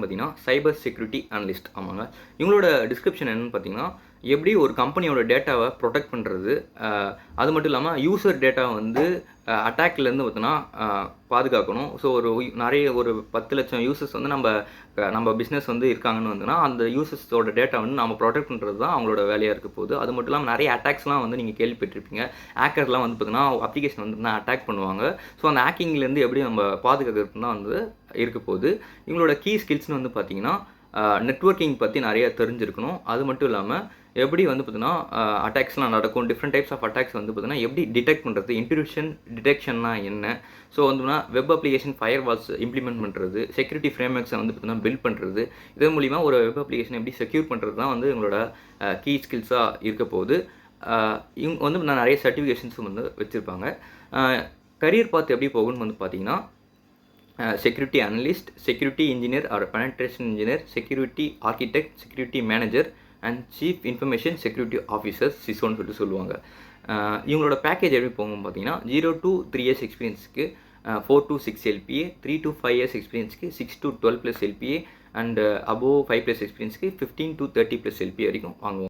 பார்த்தீங்கன்னா cyber security analyst. ஆமாங்க. இவங்களோட டிஸ்கிரிப்ஷன் என்னன்னு பார்த்தீங்கன்னா, எப்படி ஒரு கம்பெனியோட டேட்டாவை ப்ரொடெக்ட் பண்ணுறது, அது மட்டும் இல்லாமல் யூசர் டேட்டாவை வந்து அட்டாக்லேருந்து பார்த்தீங்கன்னா பாதுகாக்கணும். ஸோ ஒரு 10,00,000 யூசர்ஸ் வந்து நம்ம பிஸ்னஸ் வந்து இருக்காங்கன்னு வந்துன்னா, அந்த யூசர்ஸோட டேட்டா வந்து நம்ம ப்ரொடெக்ட் பண்ணுறது தான் அவங்களோட வேலையாக இருக்க போகுது. அது மட்டும் இல்லாமல் நிறைய அட்டாக்ஸ்லாம் வந்து நீங்கள் கேள்விப்பட்டிருப்பீங்க. ஹேக்கர்லாம் வந்து பார்த்தீங்கன்னா அப்ளிகேஷன் வந்து அட்டாக் பண்ணுவாங்க. ஸோ அந்த ஹேக்கிங்லேருந்து எப்படி நம்ம பாதுகாக்கிறதுன்னு தான் வந்து இருக்க போகுது. இவங்களோட கீ ஸ்கில்ஸ்னு வந்து பார்த்தீங்கன்னா, நெட்வொர்க்கிங் பற்றி நிறைய தெரிஞ்சிருக்கணும். அது மட்டும் இல்லாமல் எப்படி வந்து பார்த்தீங்கன்னா அட்டாக்ஸ்லாம் நடக்கும், டிஃப்ரெண்ட் டைப்ஸ் ஆஃப் அட்டாக்ஸ் வந்து பார்த்தீங்கன்னா எப்படி டிடெக்ட் பண்ணுறது, இன்ட்ரூஷன் டிடெக்ஷன்னா என்ன, ஸோ வந்துன்னா web application firewalls implement பண்ணுறது, செக்யூரிட்டி ஃப்ரேம்வொர்க்ஸை வந்து பார்த்தீங்கன்னா பில்ட் பண்ணுறது, இதன் மூலிமா ஒரு வெப் அப்ளிகேஷன் எப்படி செக்யூர் பண்ணுறது தான் வந்து எங்களோட கீ ஸ்கில்ஸாக இருக்க போகுது. இவங்க வந்து நான் நிறைய சர்டிஃபிகேஷன்ஸும் வந்து வச்சுருப்பாங்க. கரியர் பாத் எப்படி போகும்னு வந்து பார்த்தீங்கன்னா, security analyst, security engineer or penetration engineer, security architect, security manager and chief information security officer சிசோன்னு சொல்லுவாங்க. இவங்களோட பேக்கேஜ் எப்படி போகும் பார்த்தீங்கன்னா, 0 to 3 years எக்ஸ்பீரியன்ஸுக்கு 4 to 6 LPA, 3 to 5 years எக்ஸ்பீரியன்ஸுக்கு 6 to 12+ LPA and above 5+ எக்ஸ்பீரியன்ஸுக்கு 15 to 30+ LPA வரைக்கும் வாங்குவோம்.